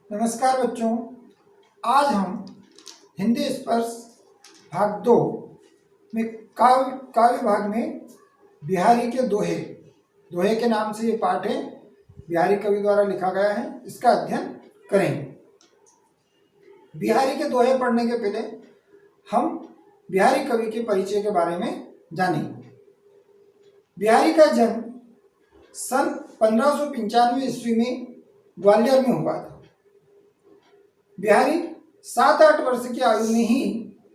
नमस्कार बच्चों, आज हम हिंदी स्पर्श भाग 2 में काव्य भाग में बिहारी के दोहे के नाम से ये पाठ है। बिहारी कवि द्वारा लिखा गया है, इसका अध्ययन करेंगे। बिहारी के दोहे पढ़ने के पहले हम बिहारी कवि के परिचय के बारे में जानेंगे। बिहारी का जन्म सन 1595 ईस्वी में ग्वालियर में हुआ था। बिहारी 7-8 वर्ष की आयु में ही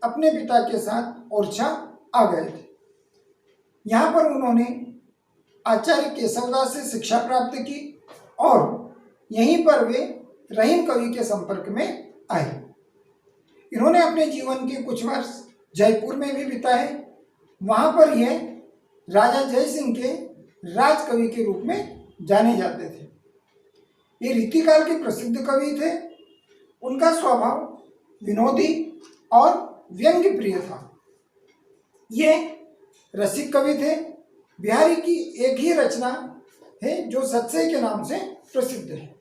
अपने पिता के साथ ओरछा आ गए थे। यहाँ पर उन्होंने आचार्य केशवदास से शिक्षा प्राप्त की और यहीं पर वे रहीम कवि के संपर्क में आए। इन्होंने अपने जीवन के कुछ वर्ष जयपुर में भी बिताए। वहाँ पर यह राजा जय सिंह के राजकवि के रूप में जाने जाते थे। ये रीतिकाल के प्रसिद्ध कवि थे। उनका स्वभाव विनोदी और व्यंग्य प्रिय था। ये रसिक कवि थे। बिहारी की एक ही रचना है जो सत्सई के नाम से प्रसिद्ध है।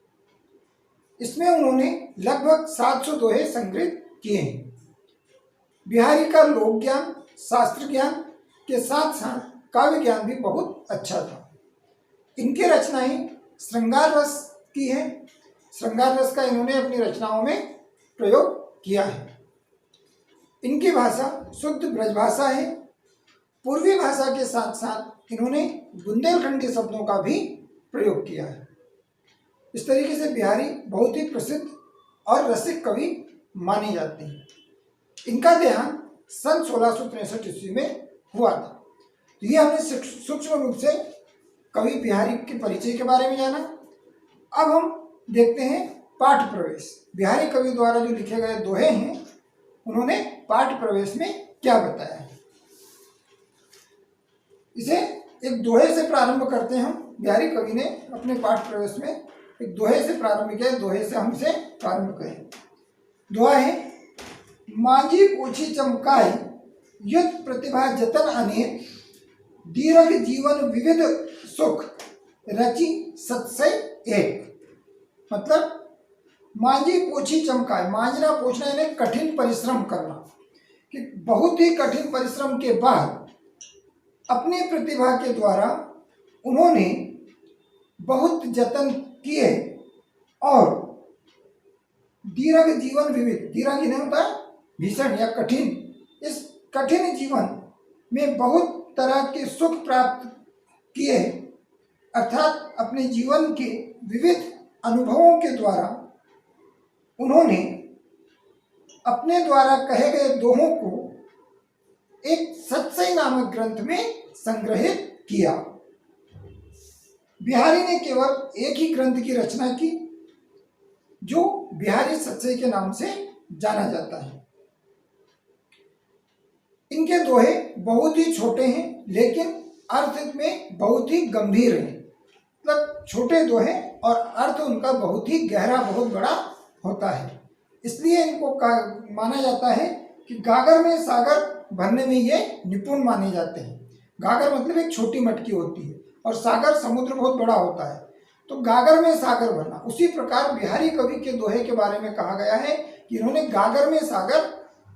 इसमें उन्होंने लगभग 700 दोहे संग्रहित किए हैं। बिहारी का लोक ज्ञान, शास्त्र ज्ञान के साथ साथ काव्य ज्ञान भी बहुत अच्छा था। इनकी रचनाएं श्रृंगार रस की है। श्रृंगार रस का इन्होंने अपनी रचनाओं में प्रयोग किया है। इनकी भाषा शुद्ध ब्रजभाषा है। पूर्वी भाषा के साथ साथ इन्होंने बुंदेलखंडी शब्दों का भी प्रयोग किया है। इस तरीके से बिहारी बहुत ही प्रसिद्ध और रसिक कवि माने जाते हैं। इनका देहांत सन 1663 ईस्वी में हुआ था। तो ये हमने सूक्ष्म रूप से कवि बिहारी के परिचय के बारे में जाना। अब हम देखते हैं पाठ प्रवेश। बिहारी कवि द्वारा जो लिखे गए दोहे हैं, उन्होंने पाठ प्रवेश में क्या बताया है, इसे एक दोहे से प्रारंभ करते हैं हम। बिहारी कवि ने अपने पाठ प्रवेश में एक दोहे से प्रारंभ किया। दोहे से हम इसे प्रारंभ करें। दोहा है, मांझी पोछी चमकाए युद्ध प्रतिभा जतन अनेक, दीर्घ जीवन विविध सुख रचि सत्सई एक। मतलब मांझी पोछी चमकाए, मांझना पोछना यानी कठिन परिश्रम करना, कि बहुत ही कठिन परिश्रम के बाद अपनी प्रतिभा के द्वारा उन्होंने बहुत जतन किए और दीर्घ जीवन विविध, दीर्घ नहीं होता भीषण या कठिन, इस कठिन जीवन में बहुत तरह के सुख प्राप्त किए, अर्थात अपने जीवन के विविध अनुभवों के द्वारा उन्होंने अपने द्वारा कहे गए दोहों को एक सत्सई नामक ग्रंथ में संग्रहित किया। बिहारी ने केवल एक ही ग्रंथ की रचना की जो बिहारी सत्सई के नाम से जाना जाता है। इनके दोहे बहुत ही छोटे हैं लेकिन अर्थ में बहुत ही गंभीर हैं। मतलब छोटे दोहे और अर्थ उनका बहुत ही गहरा, बहुत बड़ा होता है। इसलिए इनको माना जाता है कि गागर में सागर भरने में ये निपुण माने जाते हैं। गागर मतलब एक छोटी मटकी होती है और सागर समुद्र बहुत बड़ा होता है, तो गागर में सागर भरना। उसी प्रकार बिहारी कवि के दोहे के बारे में कहा गया है कि इन्होंने गागर में सागर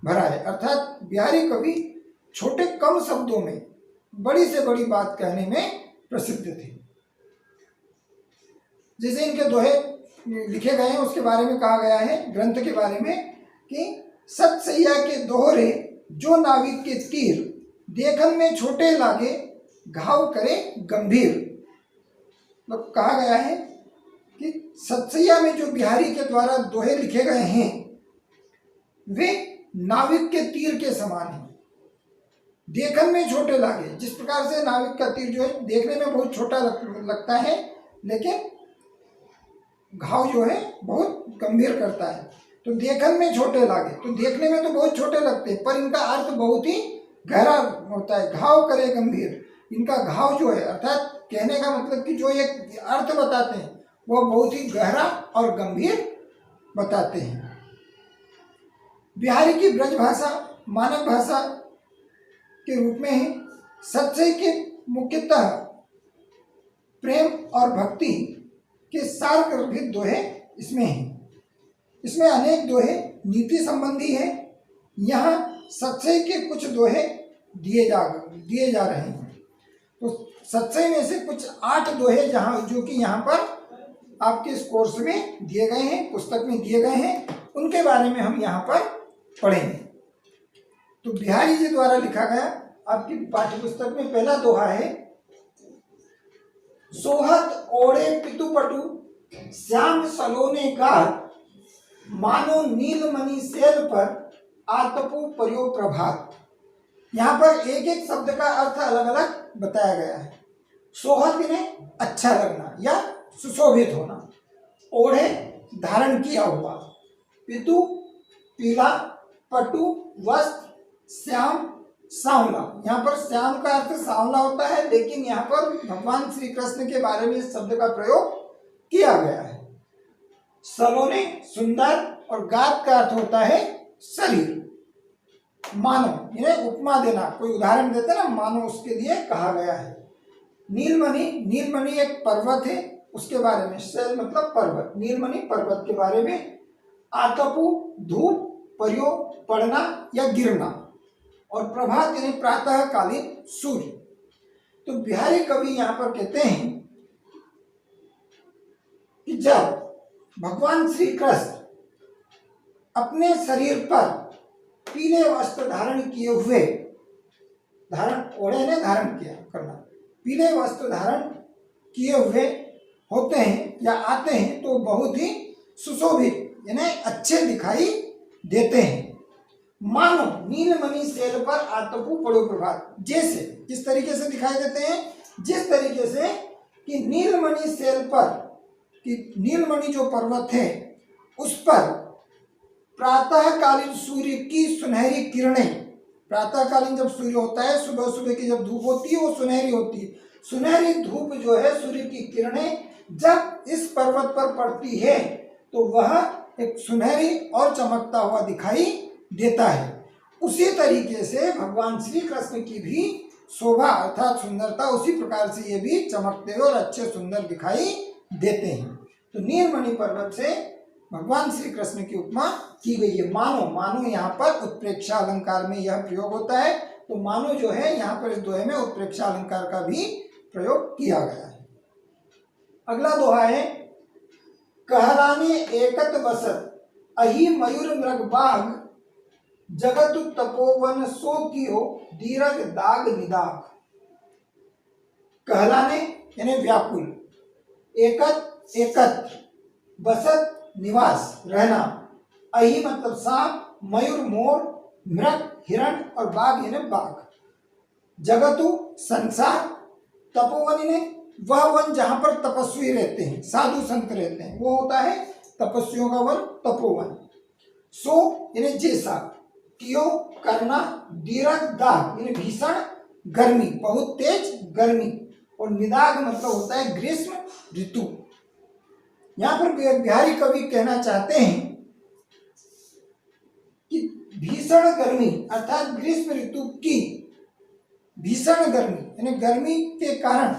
भरा है। अर्थात बिहारी कवि छोटे कम शब्दों में बड़ी से बड़ी बात कहने में प्रसिद्ध थे। जैसे इनके दोहे लिखे गए हैं उसके बारे में कहा गया है ग्रंथ के बारे में कि सतसैया के दोहरे जो नाविक के तीर, देखन में छोटे लागे घाव करे गंभीर। तो कहा गया है कि सतसैया में जो बिहारी के द्वारा दोहे लिखे गए हैं वे नाविक के तीर के समान हैं। देखन में छोटे लागे, जिस प्रकार से नाविक का तीर जो है देखने में बहुत छोटा लगता है लेकिन घाव जो है बहुत गंभीर करता है। तो देखन में छोटे लागे, तो देखने में तो बहुत छोटे लगते हैं पर इनका अर्थ बहुत ही गहरा होता है। घाव करे गंभीर, इनका घाव जो है अर्थात कहने का मतलब कि जो एक अर्थ बताते हैं वह बहुत ही गहरा और गंभीर बताते हैं। बिहारी की ब्रज भाषा मानक भाषा के रूप में है। सत्सई के मुख्यतः प्रेम और भक्ति के सार गर्भित दोहे इसमें हैं। इसमें अनेक दोहे नीति संबंधी है। यहाँ सत्सई के कुछ दोहे दिए जा रहे हैं। तो सत्सई में से कुछ 8 दोहे जो कि यहाँ पर आपके इस कोर्स में दिए गए हैं, पुस्तक में दिए गए हैं, उनके बारे में हम यहाँ पर पढ़ेंगे। तो बिहारी जी द्वारा लिखा गया आपकी पाठ्य पुस्तक में पहला दोहा है, सोहत ओढ़े पितुपटु श्याम सलोने गात, मानो नीलमणि सेल पर आतपु पर्यो प्रभात। यहाँ पर एक एक शब्द का अर्थ अलग अलग बताया गया है। सोहत इन्हें अच्छा लगना या सुशोभित होना, ओढ़े धारण किया हुआ, पितु पीला, पटु वस्त्र, श्याम सांवला। यहाँ पर श्याम का अर्थ सांवला होता है, लेकिन यहाँ पर भगवान श्री कृष्ण के बारे में इस शब्द का प्रयोग किया गया है। सलोने सुंदर और गात का अर्थ होता है शरीर। मानो इन्हें उपमा देना, कोई उदाहरण देते ना, मानो उसके लिए कहा गया है। नीलमणि एक पर्वत है, उसके बारे में, शैल मतलब पर्वत, नीलमणि पर्वत के बारे में। आतपु धूप, पर्यो पड़ना या गिरना, और प्रभात यानी प्रातः कालीन सूर्य। तो बिहारी कवि यहाँ पर कहते हैं कि जब भगवान श्री कृष्ण अपने शरीर पर पीले वस्त्र धारण किए हुए, ओढ़े ने धारण किया करना, पीले वस्त्र धारण किए हुए होते हैं या आते हैं, तो बहुत ही सुशोभित यानी अच्छे दिखाई देते हैं। मानो नीलमणि सेल पर आतपु पर्यो प्रभात, जैसे किस तरीके से दिखाई देते हैं, जिस तरीके से कि नीलमणि सेल पर, कि नीलमणि जो पर्वत है उस पर प्रातःकालीन सूर्य की सुनहरी किरणें, प्रातःकालीन जब सूर्य होता है, सुबह सुबह की जब धूप होती है वो सुनहरी होती है, सुनहरी धूप जो है, सूर्य की किरणें जब इस पर्वत पर पड़ती है तो वह एक सुनहरी और चमकता हुआ दिखाई देता है। उसी तरीके से भगवान श्री कृष्ण की भी शोभा अर्थात सुंदरता उसी प्रकार से ये भी चमकते हुए और अच्छे सुंदर दिखाई देते हैं। तो नीलमणि पर्वत से भगवान श्री कृष्ण की उपमा की गई है। मानो यहाँ पर उत्प्रेक्षा अलंकार में यह प्रयोग होता है। तो मानो जो है यहाँ पर इस दोहे में उत्प्रेक्षा अलंकार का भी प्रयोग किया गया है। अगला दोहा है, कहलाने एकत बसत अहि मयूर मृग बाघ, जगतु तपोवन सो कियो दीर्घ दाग निदाग। कहलाने यानी व्याकुल, एकत्र, बसत निवास रहना, अहि मतलब सांप, मयूर मोर, मृग हिरण और बाघ यानी बाघ। जगतु संसार, तपोवन ने वह वन जहां पर तपस्वी रहते हैं, साधु संत रहते हैं, वो होता है तपस्वियों का वन तपोवन। सो यानी जैसा, कियो करना, दीर्घ दाग यानी भीषण गर्मी, बहुत तेज गर्मी, और निदाग मतलब होता है ग्रीष्म ऋतु। यहाँ पर बिहारी कवि कहना चाहते हैं कि भीषण गर्मी अर्थात ग्रीष्म ऋतु की भीषण गर्मी यानी गर्मी के कारण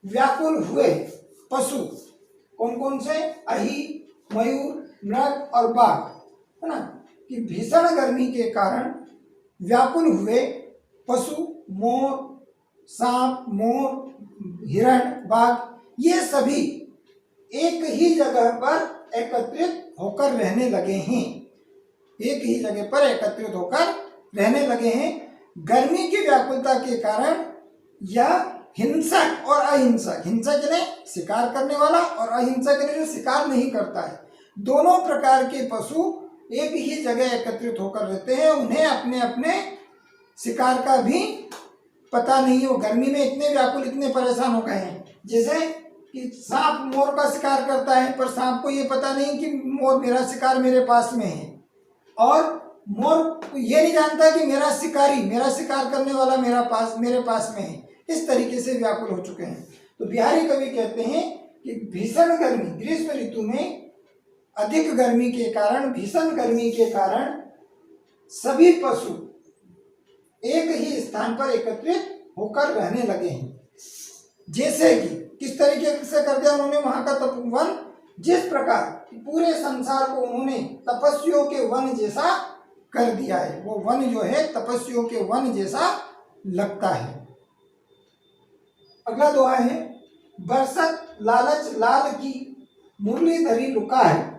व्याकुल हुए पशु कौन कौन से, अहि, मयूर, मृग और बाघ, है ना, कि भीषण गर्मी के कारण व्याकुल हुए पशु, मोर, सांप, मोर, हिरण, बाघ, ये सभी एक ही जगह पर एकत्रित होकर रहने लगे हैं, एक ही जगह पर एकत्रित होकर रहने लगे हैं। गर्मी की व्याकुलता के कारण यह हिंसक और अहिंसक, हिंसक यानी शिकार करने वाला और अहिंसक यानी जो शिकार नहीं करता है, दोनों प्रकार के पशु एक ही जगह एकत्रित होकर रहते हैं। उन्हें अपने अपने शिकार का भी पता नहीं हो, गर्मी में इतने व्याकुल, इतने परेशान हो गए हैं। जैसे कि सांप मोर का शिकार करता है, पर सांप को ये पता नहीं कि मोर मेरा शिकार मेरे पास में है, और मोर ये नहीं जानता कि मेरा शिकार करने वाला मेरे पास में है। इस तरीके से व्याकुल हो चुके हैं। तो बिहारी कवि कहते हैं कि भीषण गर्मी, ग्रीष्म ऋतु में अधिक गर्मी के कारण, भीषण गर्मी के कारण सभी पशु एक ही स्थान पर एकत्रित होकर रहने लगे हैं। जैसे कि किस तरीके से कर दिया उन्होंने, वहां का तपोवन जिस प्रकार पूरे संसार को उन्होंने तपस्वियों के वन जैसा कर दिया है, वो वन जो है तपस्वियों के वन जैसा लगता है। अगला दोहा है, बरसत लालच लाल की मुरलीधरी लुका है,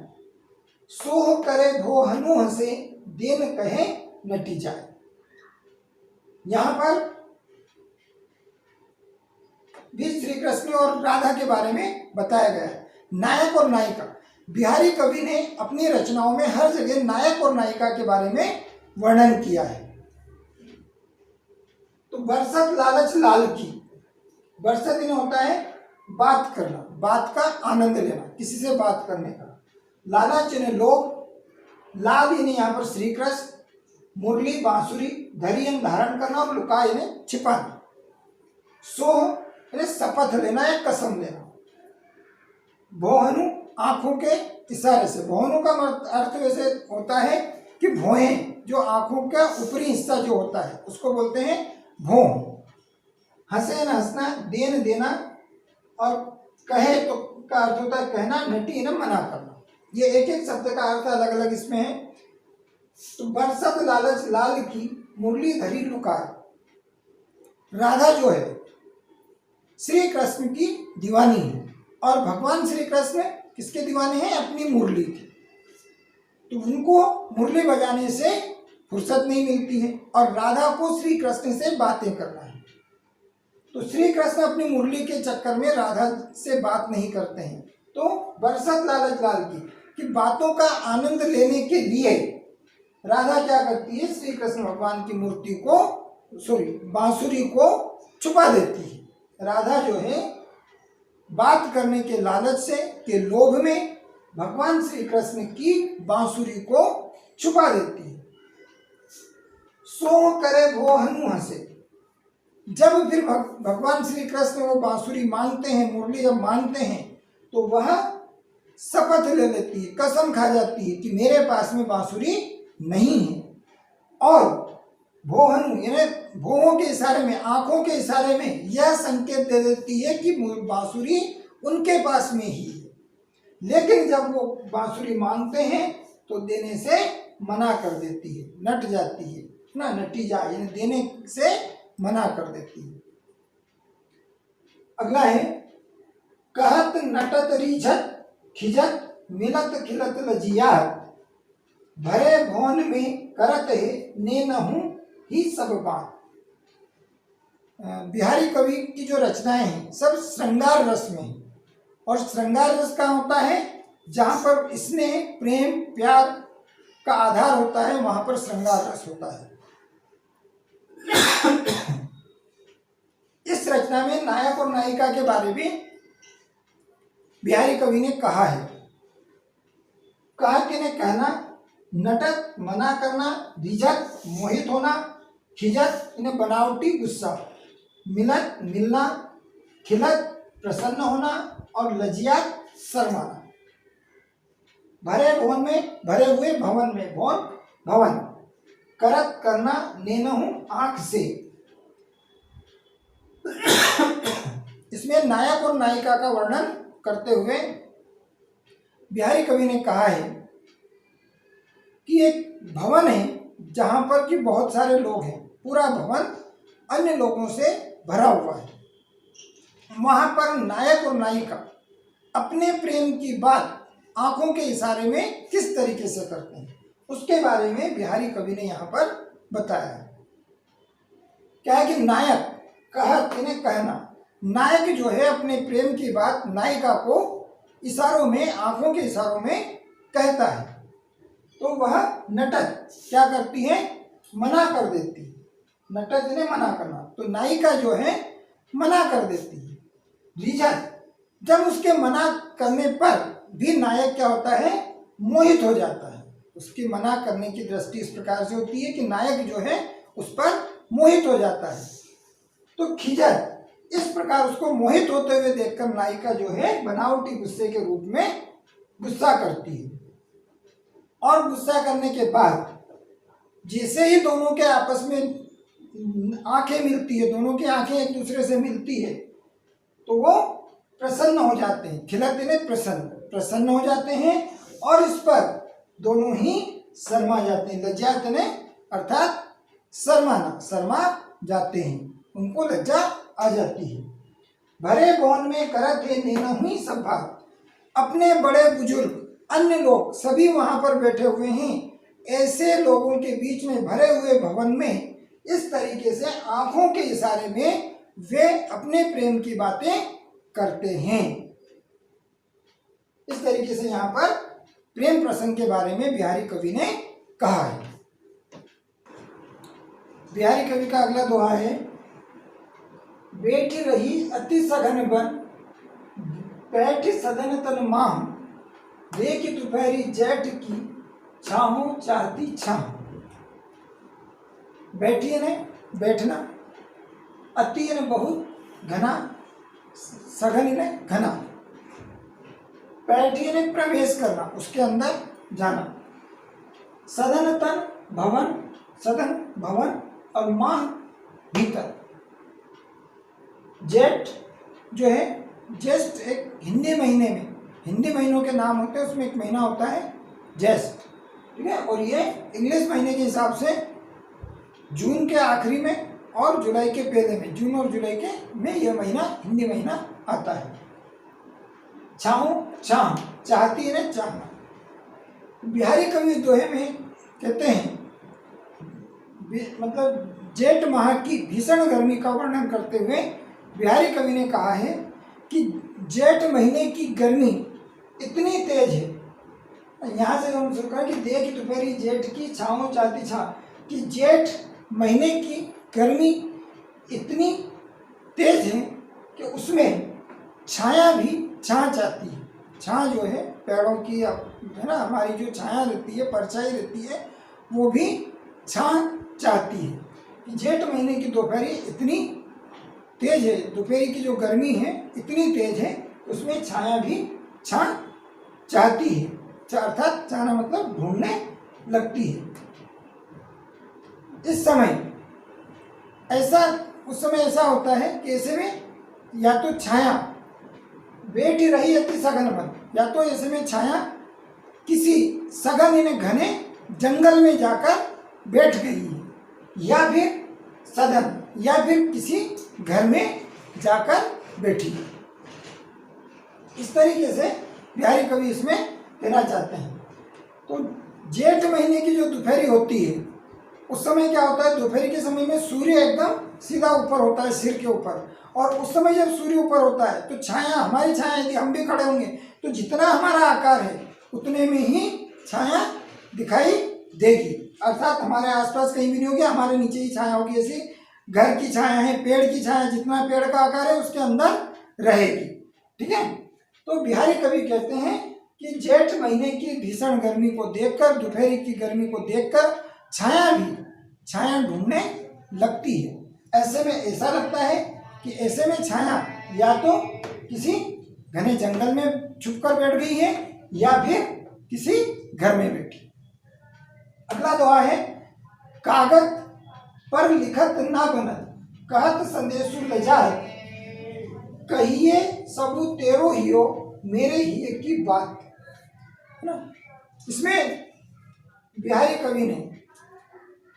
सोह करे भो हनु हसे देन कहे नटी जाए। यहाँ पर भी श्री कृष्ण और राधा के बारे में बताया गया है। नायक और नायिका, बिहारी कवि ने अपनी रचनाओं में हर जगह नायक और नायिका के बारे में वर्णन किया है। तो बरसत लालच लाल की, बरसत इन्हें होता है बात करना, बात का आनंद लेना, किसी से बात करने का। लालच इन्हें लोभ, लाल इन्हें यहाँ पर श्री कृष्ण, मुरली बांसुरी, धरी इन्हें धारण करना और लुका इन्हें छिपाना। सोह इन्हें शपथ लेना या कसम लेना। भोहनु आंखों के इशारे से, भोहनु का अर्थ वैसे होता है कि भौहें, जो आंखों का ऊपरी हिस्सा जो होता है उसको बोलते हैं भौं। हंसे न हंसना, देन देना, और कहे तो का अर्थ होता है कहना, नटी न मना करना। ये एक एक शब्द का अर्थ अलग अलग इसमें है। तो बरसत लालच लाल की मुरली धरी लुकार, राधा जो है श्री कृष्ण की दीवानी है और भगवान श्री कृष्ण किसके दीवाने हैं? अपनी मुरली के। तो उनको मुरली बजाने से फुर्सत नहीं मिलती है और राधा को श्री कृष्ण से बातें करना है। तो श्री कृष्ण अपनी मुरली के चक्कर में राधा से बात नहीं करते हैं। तो बरसत लालच लाल की कि बातों का आनंद लेने के लिए राधा क्या करती है? श्री कृष्ण भगवान की मूर्ति को, बांसुरी को छुपा देती है। राधा जो है बात करने के लालच से, के लोभ में भगवान श्री कृष्ण की बांसुरी को छुपा देती है। सो करे भो हनु हंसे, जब फिर भगवान श्री कृष्ण वो बांसुरी मांगते हैं, मुरली जब मांगते हैं, तो वह शपथ ले लेती है, कसम खा जाती है कि मेरे पास में बांसुरी नहीं है। और भोहनु यानी भोहों के इशारे में, आंखों के इशारे में यह संकेत दे देती है कि बांसुरी उनके पास में ही है। लेकिन जब वो बांसुरी मांगते हैं तो देने से मना कर देती है, नट जाती है ना, नटी जाए यानी देने से मना कर देती है। अगला है, कहत नटत रीझत खिजत मिलत खिलत लजिया, भरे भवन में करत है ने नहूं ही सब बात। बिहारी कवि की जो रचनाएं हैं सब श्रृंगार रस में है। और श्रृंगार रस का होता है जहाँ पर स्नेह, प्रेम, प्यार का आधार होता है, वहां पर श्रृंगार रस होता है। इस रचना में नायक और नायिका के बारे में बिहारी कवि ने कहा है। कहा कि ने कहना, नटत मना करना, रिझत मोहित होना, खिजत इन्हें बनावटी गुस्सा, मिलत मिलना, खिलत प्रसन्न होना और लजियात शर्माना। भरे भवन में, भरे हुए भवन में, भवन भवन, करत करना, नेनहु आंख से। इसमें नायक और नायिका का वर्णन करते हुए बिहारी कवि ने कहा है कि एक भवन है जहाँ पर कि बहुत सारे लोग हैं, पूरा भवन अन्य लोगों से भरा हुआ है। वहाँ पर नायक और नायिका अपने प्रेम की बात आंखों के इशारे में किस तरीके से करते हैं, उसके बारे में बिहारी कवि ने यहाँ पर बताया है। क्या है कि नायक कहत इन्हें कहना, नायक जो है अपने प्रेम की बात नायिका को इशारों में, आंखों के इशारों में कहता है, तो वह नटत क्या करती है? मना कर देती है। नटत इन्हें मना करना, तो नायिका जो है मना कर देती है। रिझत, जब उसके मना करने पर भी नायक क्या होता है? मोहित हो जाता है। उसकी मना करने की दृष्टि इस प्रकार से होती है कि नायक जो है उस पर मोहित हो जाता है। तो खिजत, इस प्रकार उसको मोहित होते हुए देखकर नायिका जो है बनावटी गुस्से के रूप में गुस्सा करती है। और गुस्सा करने के बाद जैसे ही दोनों के आपस में आंखें मिलती है, दोनों की आंखें एक दूसरे से मिलती है, तो वो प्रसन्न हो जाते हैं। खिलत यानी प्रसन्न, प्रसन्न हो जाते हैं और इस पर दोनों ही शर्मा जाते हैं। लज्जात यानी अर्थात शर्माना, शर्मा जाते हैं, उनको लज्जा आ जाती है। भरे भवन में करत है नैना हुई सभा, अपने बड़े बुजुर्ग अन्य लोग सभी वहां पर बैठे हुए हैं। ऐसे लोगों के बीच में भरे हुए भवन में इस तरीके से आंखों के इशारे में वे अपने प्रेम की बातें करते हैं। इस तरीके से यहाँ पर प्रेम प्रसंग के बारे में बिहारी कवि ने कहा है। बिहारी कवि का अगला दोहा है, बैठी रही अति सघन बन, बैठी सदन तन माह, देख दोपहरी जेठ की छाहों चाहती छाह। बैठी यानी बैठना, अति यानी बहुत, घना, सघन यानी घना, बैठी यानी प्रवेश करना, उसके अंदर जाना, सदन तन भवन, सदन भवन और माह भीतर। जेठ जो है, ज्येष्ठ एक हिंदी महीने में, हिंदी महीनों के नाम होते हैं, उसमें एक महीना होता है ज्येष्ठ, ठीक है। और ये इंग्लिश महीने के हिसाब से जून के आखिरी में और जुलाई के पहले में, जून और जुलाई के में यह महीना हिंदी महीना आता है। छाऊं छाह, चाहती है चाहना। बिहारी कवि दोहे में कहते हैं, मतलब जेठ माह की भीषण गर्मी का वर्णन करते हुए बिहारी कवि ने कहा है कि जेठ महीने की गर्मी इतनी तेज है। यहाँ से हम शुरू करें कि देख दोपहरी जेठ की छाँव चाहती छा, कि जेठ महीने की गर्मी इतनी तेज है कि उसमें छाया भी छाँ चाहती है। छाँ जो है पेड़ों की, है ना, हमारी जो छाया रहती है, परछाई रहती है, वो भी छाँ चाहती है। कि जेठ महीने की दोपहरी इतनी तेज है, दोपहरी की जो गर्मी है इतनी तेज है, उसमें छाया भी छाँ चाहती है। अर्थात चाहना मतलब ढूंढने लगती है। इस समय ऐसा, उस समय ऐसा होता है कि ऐसे में या तो छाया बैठी रही अति सघन बन, या तो ऐसे में छाया किसी सघन यानी घने जंगल में जाकर बैठ गई है, या फिर सदन, या फिर किसी घर में जाकर बैठी है। इस तरीके से बिहारी कवि इसमें कहना चाहते हैं। तो जेठ महीने की जो दोपहरी होती है, उस समय क्या होता है, दोपहरी के समय में सूर्य एकदम सीधा ऊपर होता है सिर के ऊपर, और उस समय जब सूर्य ऊपर होता है तो छाया, हमारी छाया यदि हम भी खड़े होंगे तो जितना हमारा आकार है उतने में ही छाया दिखाई देगी। अर्थात हमारे आसपास कहीं भी नहीं होगी, हमारे नीचे ही छाया होगी। ऐसी घर की छाया है, पेड़ की छाया, जितना पेड़ का आकार है उसके अंदर रहेगी, ठीक है। तो बिहारी कवि कहते हैं कि जेठ महीने की भीषण गर्मी को देखकर, दोपहरी की गर्मी को देखकर छाया भी छाया ढूंढने लगती है। ऐसे में ऐसा लगता है कि ऐसे में छाया या तो किसी घने जंगल में छुपकर बैठ गई है, या फिर किसी घर में बैठी। अगला दोहा है, कागज पर लिखत ना बनत, कहत संदेशु लजात, कहिए सबू तेरो हियो, मेरे ही की बात, है ना। इसमें बिहारी कवि ने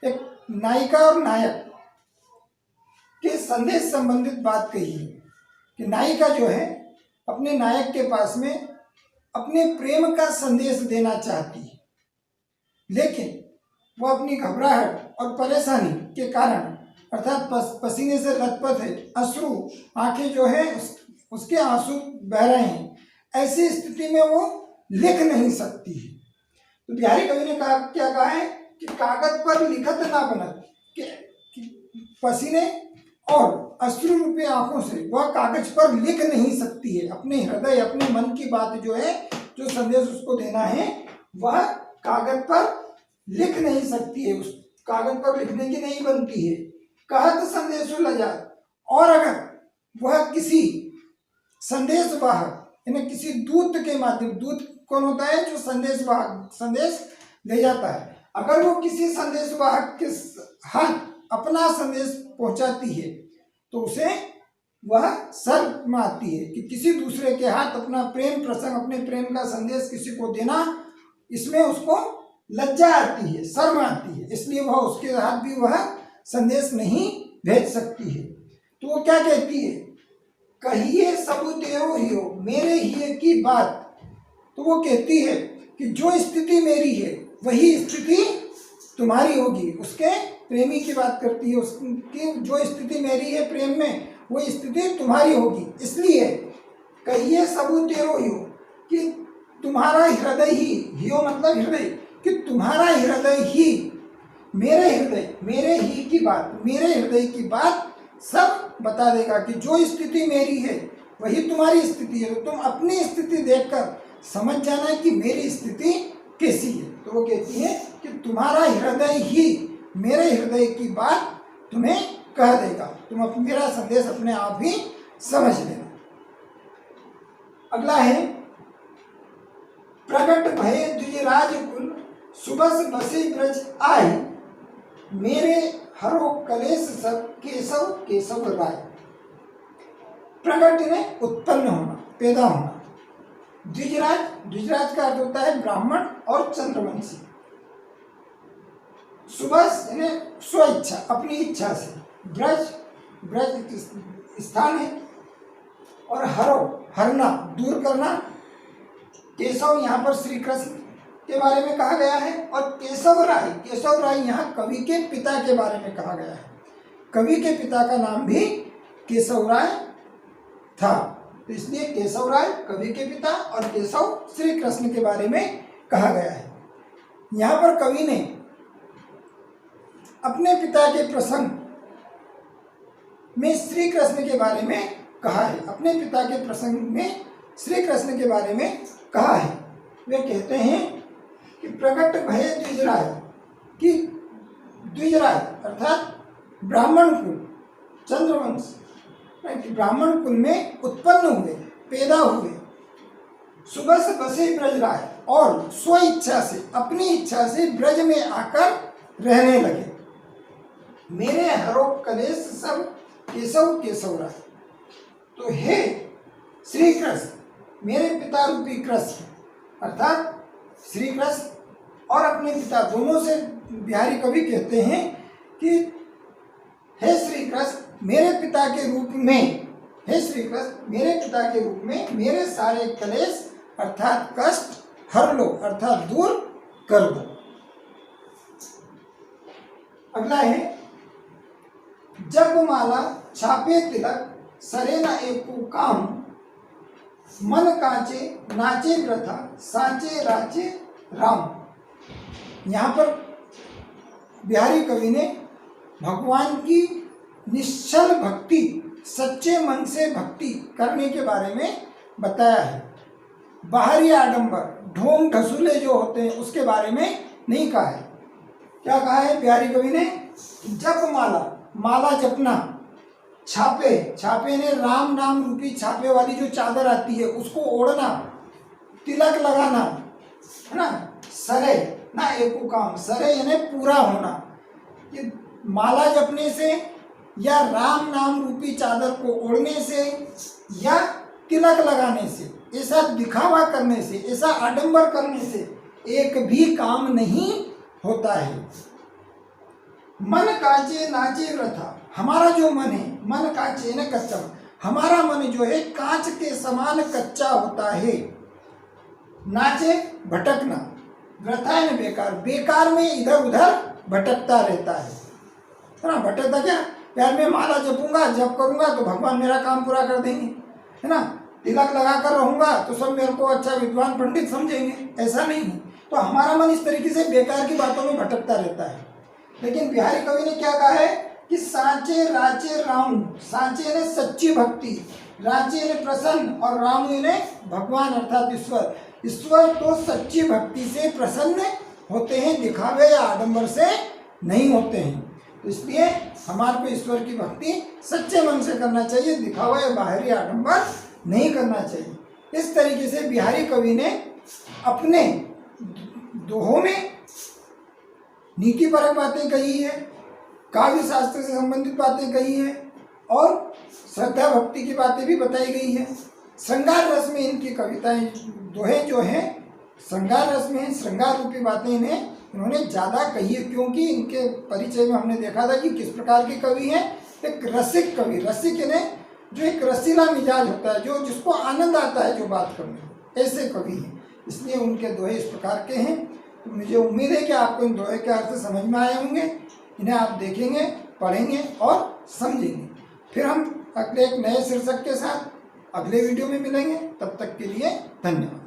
एक नायिका और नायक के संदेश संबंधित बात कही है कि नायिका जो है अपने नायक के पास में अपने प्रेम का संदेश देना चाहती है, लेकिन वो अपनी घबराहट और परेशानी के कारण, अर्थात पसीने से लथपथ है, अश्रु, आंखें जो है उसके आंसू बह रहे हैं, ऐसी स्थिति में वो लिख नहीं सकती है। तो बिहारी कवि ने कहा, क्या कहा है कि कागज पर लिखत ना बनत, कि पसीने और अश्रु रूपी आंखों से वह कागज पर लिख नहीं सकती है। अपने हृदय, अपने मन की बात जो है, जो संदेश उसको देना है, वह कागज पर लिख नहीं सकती है, उस कागज पर लिखने की नहीं बनती है। कहत संदेशु लजात, और अगर वह किसी संदेश वाहक यानी किसी दूत के माध्यम, दूत कौन होता है, जो संदेश वाहक संदेश ले जाता है, अगर वो किसी संदेश वाहक के हाथ अपना संदेश पहुंचाती है तो उसे वह सर्व में आती है कि किसी दूसरे के हाथ अपना प्रेम प्रसंग, अपने प्रेम का संदेश किसी को देना, इसमें उसको लज्जा आती है, शर्म आती है, इसलिए वह उसके हाथ भी वह संदेश नहीं भेज सकती है। तो वो क्या कहती है, कहिए सब तेरो ही हो मेरे ही की बात। तो वो कहती है कि जो स्थिति मेरी है वही स्थिति तुम्हारी होगी। उसके प्रेमी की बात करती है, उसकी जो स्थिति मेरी है प्रेम में वो स्थिति तुम्हारी होगी। इसलिए कहिए सब तेरो ही हो कि तुम्हारा हृदय ही हो मतलब हृदय, कि तुम्हारा हृदय ही मेरे ही की बात, मेरे हृदय की बात सब बता देगा कि जो स्थिति मेरी है वही तुम्हारी स्थिति है। तो तुम अपनी स्थिति देखकर समझ जाना कि मेरी स्थिति कैसी है। तो वो कहती है कि तुम्हारा हृदय ही मेरे हृदय की बात तुम्हें कह देगा, तुम मेरा संदेश अपने आप ही समझ लेना। अगला है, प्रगट भय द्विजराज कुल सुबस बसे ब्रज आए, मेरे हरो कलेश सब केशव केशव राय। प्रगट ने उत्पन्न होना, पैदा होना। द्विजराज, द्विजराज का अर्थ होता है ब्राह्मण और चंद्रवंशी। सुबस यानी स्वेच्छा, अपनी इच्छा से। ब्रज, ब्रज स्थान है। और हरो, हरना, दूर करना। केशव यहाँ पर श्री कृष्ण के बारे में कहा गया है। और केशव राय, केशव राय यहाँ कवि के पिता के बारे में कहा गया है। कवि के पिता का नाम भी केशव राय था, तो इसलिए केशव राय कवि के पिता और केशव श्री कृष्ण के बारे में कहा गया है। यहाँ पर कवि ने अपने पिता के प्रसंग में श्री कृष्ण के बारे में कहा है। अपने पिता के प्रसंग में श्री कृष्ण के बारे में कहा है। वे कहते हैं कि प्रगट भय द्विजराज, कि द्विजराज अर्थात ब्राह्मण कुल, चंद्रवंश, ब्राह्मण कुल में उत्पन्न हुए, पैदा हुए। सुबह से बसे ब्रजराज, और स्व इच्छा से, अपनी इच्छा से ब्रज में आकर रहने लगे। मेरे हरो कलेश सब केशव केशव राय। तो हे श्री कृष्ण, मेरे पिता रूपी कृष्ण अर्थात श्री कृष्ण और अपने पिता दोनों से बिहारी कवि कहते हैं कि हे श्री कृष्ण मेरे पिता के रूप में, हे श्री कृष्ण मेरे पिता के रूप में मेरे सारे कलेश अर्थात कष्ट हर लो, अर्थात दूर कर दो। अगला है, जब माला छापे तिलक सरे न एको काम, मन काचे नाचे प्रथा साचे राचे राम। यहाँ पर बिहारी कवि ने भगवान की निश्चल भक्ति, सच्चे मन से भक्ति करने के बारे में बताया है। बाहरी आडंबर, ढोंग ढसूले जो होते हैं उसके बारे में नहीं कहा है। क्या कहा है बिहारी कवि ने, जप माला, माला जपना, छापे, छापे ने राम नाम रूपी छापे वाली जो चादर आती है उसको ओढ़ना, तिलक लगाना, है ना, सरे ना एको काम, सरे यानी पूरा होना। कि माला जपने से या राम नाम रूपी चादर को ओढ़ने से या तिलक लगाने से, ऐसा दिखावा करने से, ऐसा आडंबर करने से एक भी काम नहीं होता है। मन काचे नाचे व्रथा, हमारा जो मन है, मन काचे न कच्चा, हमारा मन जो है कांच के समान कच्चा होता है। नाचे भटकना, व्रथा न बेकार, बेकार में इधर उधर भटकता रहता है ना। भटकता क्या, यार मैं माला जपूंगा, जप करूंगा तो भगवान मेरा काम पूरा कर देंगे, है ना, तिलक लगा कर रहूंगा तो सब मेरे को अच्छा विद्वान पंडित समझेंगे, ऐसा नहीं है। तो हमारा मन इस तरीके से बेकार की बातों में भटकता रहता है। लेकिन बिहारी कवि ने क्या कहा है कि सांचे राचे राम, सांचे ने सच्ची भक्ति, राचे ने प्रसन्न और राम ने भगवान अर्थात ईश्वर। ईश्वर तो सच्ची भक्ति से प्रसन्न होते हैं, दिखावे या आडंबर से नहीं होते हैं। तो इसलिए हमारे को ईश्वर की भक्ति सच्चे मन से करना चाहिए, दिखावा या बाहरी आडंबर नहीं करना चाहिए। इस तरीके से बिहारी कवि ने अपने दोहों में नीतिपरक बातें कही है, काव्य शास्त्र से संबंधित बातें कही है, और श्रद्धा भक्ति की बातें भी बताई गई है। श्रृंगार रस में इनकी कविताएं दोहे जो हैं श्रृंगार रस में, श्रृंगार रूपी बातें इन्होंने ज़्यादा कही है, क्योंकि इनके परिचय में हमने देखा था कि किस प्रकार के कवि हैं। एक रसिक कवि, रसिक यानी जो एक रसीला मिजाज होता है, जो जिसको आनंद आता है जो बात करने में, ऐसे कवि हैं, इसलिए उनके दोहे इस प्रकार के हैं। तो मुझे उम्मीद है कि आपको इन दोहे के अर्थ समझ में आए होंगे। इन्हें आप देखेंगे, पढ़ेंगे और समझेंगे। फिर हम अगले एक नए शीर्षक के साथ अगले वीडियो में मिलेंगे। तब तक के लिए धन्यवाद।